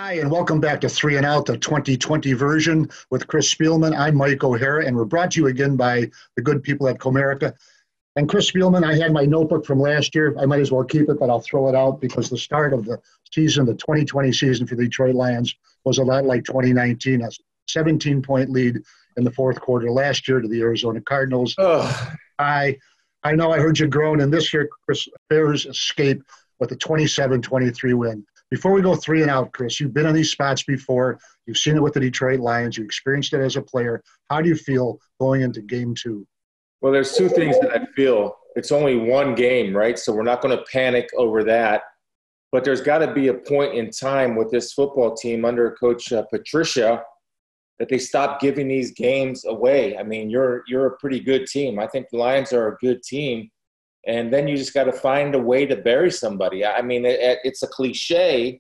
Hi, and welcome back to Three and Out, the 2020 version with Chris Spielman. I'm Mike O'Hara, and we're brought to you again by the good people at Comerica. And Chris Spielman, I had my notebook from last year. I might as well keep it, but I'll throw it out because the start of the season, the 2020 season for the Detroit Lions, was a lot like 2019, a 17-point lead in the fourth quarter last year to the Arizona Cardinals. I know I heard you groan, and this year, Chris, Bears escape with a 27-23 win. Before we go three and out, Chris, you've been in these spots before. You've seen it with the Detroit Lions. You experienced it as a player. How do you feel going into game two? Well, there's two things that I feel. It's only one game, right? So we're not going to panic over that. But there's got to be a point in time with this football team under Coach Patricia that they stop giving these games away. I mean, you're a pretty good team. I think the Lions are a good team. And then you just got to find a way to bury somebody. I mean, it's a cliche,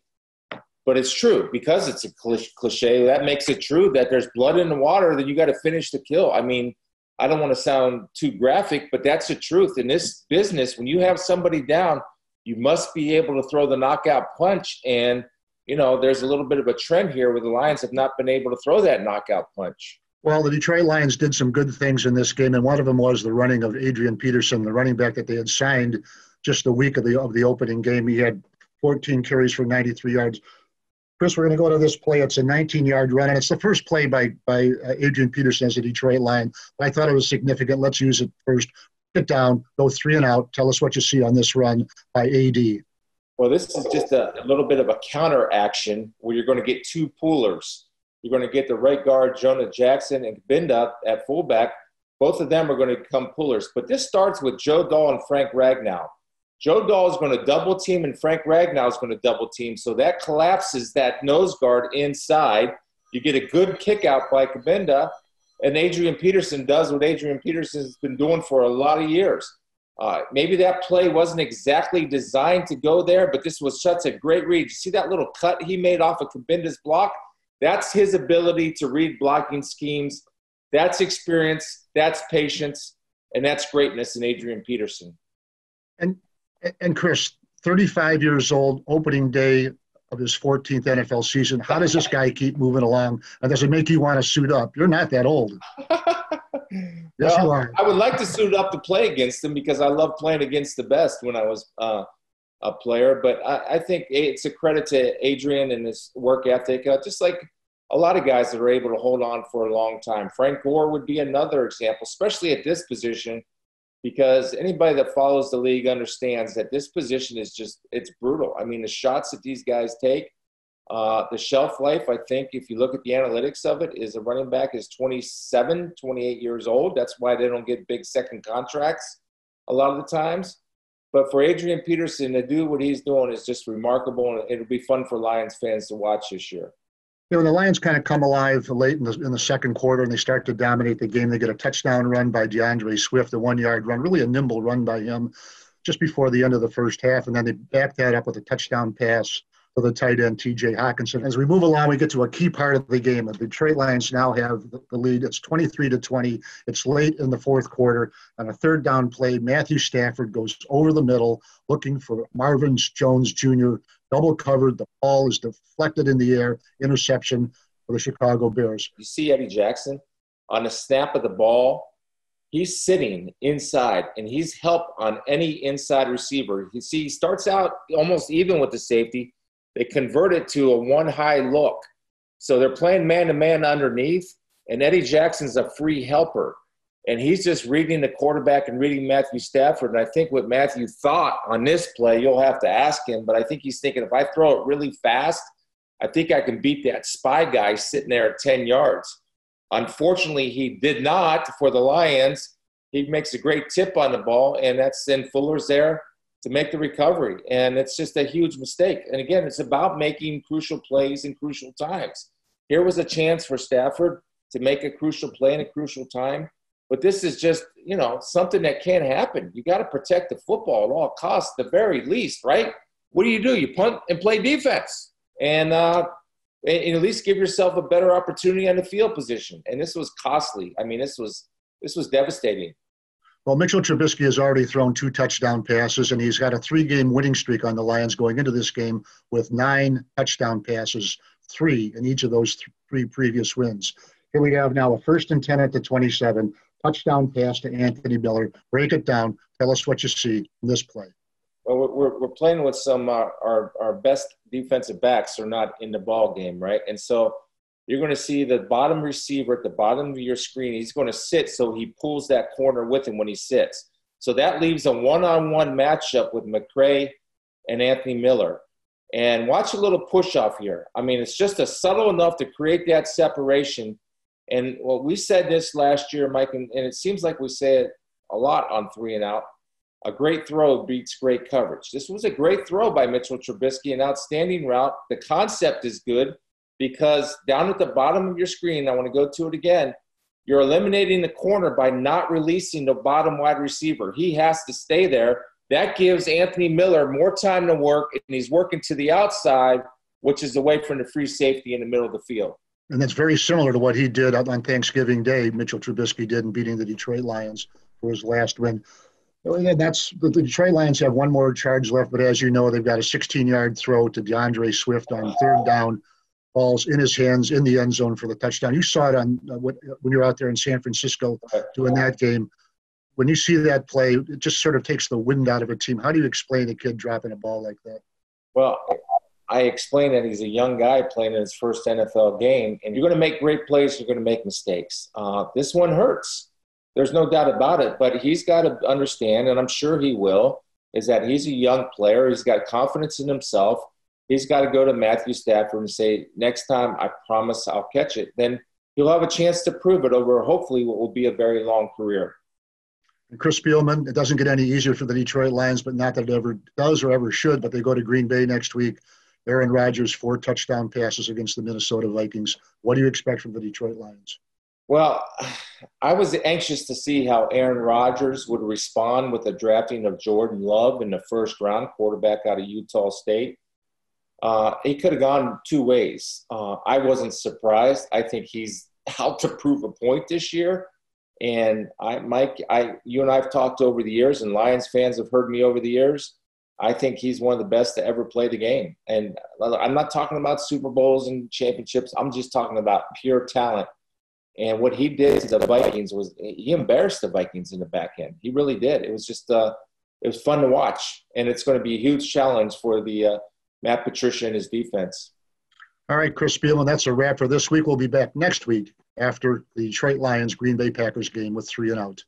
but it's true. Because it's a cliche, that makes it true that there's blood in the water, that you got to finish the kill. I mean, I don't want to sound too graphic, but that's the truth. In this business, when you have somebody down, you must be able to throw the knockout punch. And, you know, there's a little bit of a trend here where the Lions have not been able to throw that knockout punch. Well, the Detroit Lions did some good things in this game, and one of them was the running of Adrian Peterson, the running back that they had signed just the week of the opening game. He had 14 carries for 93 yards. Chris, we're going to go to this play. It's a 19-yard run, and it's the first play by Adrian Peterson as a Detroit Lion. But I thought it was significant. Let's use it first. Get down, go three and out. Tell us what you see on this run by AD. Well, this is just a little bit of a counter action where you're going to get two pullers. You're going to get the right guard, Jonah Jackson, and Binda at fullback. Both of them are going to become pullers. But this starts with Joe Dahl and Frank Ragnow. Joe Dahl is going to double team, and Frank Ragnow is going to double team. So that collapses that nose guard inside. You get a good kick out by Kabinda, and Adrian Peterson does what Adrian Peterson has been doing for a lot of years. Maybe that play wasn't exactly designed to go there, but this was such a great read. You see that little cut he made off of Kabinda's block? That's his ability to read blocking schemes. That's experience, that's patience, and that's greatness in Adrian Peterson. And Chris, 35 years old, opening day of his 14th NFL season. How does this guy keep moving along? And does it make you want to suit up? You're not that old. Yes, you are. I would like to suit up to play against him because I love playing against the best when I was a player. But I think it's a credit to Adrian and his work ethic, just like a lot of guys that are able to hold on for a long time. Frank Gore would be another example, especially at this position, because anybody that follows the league understands that this position is just – it's brutal. I mean, the shots that these guys take, the shelf life, I think, if you look at the analytics of it, is a running back is 27, 28 years old. That's why they don't get big second contracts a lot of the times. But for Adrian Peterson to do what he's doing is just remarkable, and it'll be fun for Lions fans to watch this year. You know, the Lions kind of come alive late in the second quarter, and they start to dominate the game. They get a touchdown run by DeAndre Swift, a 1-yard run, really a nimble run by him just before the end of the first half, and then they back that up with a touchdown pass to the tight end, T.J. Hockenson. As we move along, we get to a key part of the game. The Detroit Lions now have the lead. It's 23-20. It's late in the fourth quarter. On a third down play, Matthew Stafford goes over the middle looking for Marvin Jones Jr., double covered. The ball is deflected in the air. Interception for the Chicago Bears. You see Eddie Jackson on the snap of the ball. He's sitting inside, and he's help on any inside receiver. You see, he starts out almost even with the safety. They convert it to a one-high look. So they're playing man-to-man underneath, and Eddie Jackson's a free helper. And he's just reading the quarterback and reading Matthew Stafford. And I think what Matthew thought on this play, you'll have to ask him, but I think he's thinking if I throw it really fast, I think I can beat that spy guy sitting there at 10 yards. Unfortunately, he did not for the Lions. He makes a great tip on the ball, and that's then Fuller's there to make the recovery. And it's just a huge mistake. And again, it's about making crucial plays in crucial times. Here was a chance for Stafford to make a crucial play in a crucial time. But this is just, you know, something that can't happen. You got to protect the football at all costs, the very least, right? What do? You punt and play defense. And at least give yourself a better opportunity on the field position. And this was costly. I mean, this was devastating. Well, Mitchell Trubisky has already thrown 2 touchdown passes, and he's got a 3-game winning streak on the Lions going into this game with 9 touchdown passes 3 in each of those 3 previous wins. Here we have now a 1st and 10 at the 27, touchdown pass to Anthony Miller. Break it down. Tell us what you see in this play. Well, we're playing with some our best defensive backs are not in the ball game, right? And so you're going to see the bottom receiver at the bottom of your screen. He's going to sit, so he pulls that corner with him when he sits. So that leaves a one-on-one matchup with McCray and Anthony Miller. And watch a little push-off here. I mean, it's just subtle enough to create that separation. And, well, we said this last year, Mike, and it seems like we say it a lot on 3 and out. A great throw beats great coverage. This was a great throw by Mitchell Trubisky, an outstanding route. The concept is good because down at the bottom of your screen, I want to go to it again, you're eliminating the corner by not releasing the bottom wide receiver. He has to stay there. That gives Anthony Miller more time to work, and he's working to the outside, which is away from the free safety in the middle of the field. And that's very similar to what he did on Thanksgiving Day, Mitchell Trubisky did in beating the Detroit Lions for his last win. And that's the Detroit Lions have one more charge left, but as you know, they've got a 16-yard throw to DeAndre Swift on 3rd down. Ball's in his hands in the end zone for the touchdown. You saw it on when you were out there in San Francisco doing that game. When you see that play, it just sort of takes the wind out of a team. How do you explain a kid dropping a ball like that? Well, I explain that he's a young guy playing in his first NFL game, and you're going to make great plays, you're going to make mistakes. This one hurts. There's no doubt about it, but he's got to understand, and I'm sure he will, is that he's a young player. He's got confidence in himself. He's got to go to Matthew Stafford and say, next time, I promise I'll catch it. Then he'll have a chance to prove it over hopefully what will be a very long career. And Chris Spielman, it doesn't get any easier for the Detroit Lions, but not that it ever does or ever should, but they go to Green Bay next week. Aaron Rodgers, 4 touchdown passes against the Minnesota Vikings. What do you expect from the Detroit Lions? Well, I was anxious to see how Aaron Rodgers would respond with the drafting of Jordan Love in the 1st round, quarterback out of Utah State. He could have gone 2 ways. I wasn't surprised. I think he's out to prove a point this year. And Mike, you and I have talked over the years, and Lions fans have heard me over the years. I think he's one of the best to ever play the game. And I'm not talking about Super Bowls and championships. I'm just talking about pure talent. And what he did to the Vikings was he embarrassed the Vikings in the back end. He really did. It was just it was fun to watch. And it's going to be a huge challenge for the Matt Patricia and his defense. All right, Chris Spielman, that's a wrap for this week. We'll be back next week after the Detroit Lions Green Bay Packers game with 3 and out.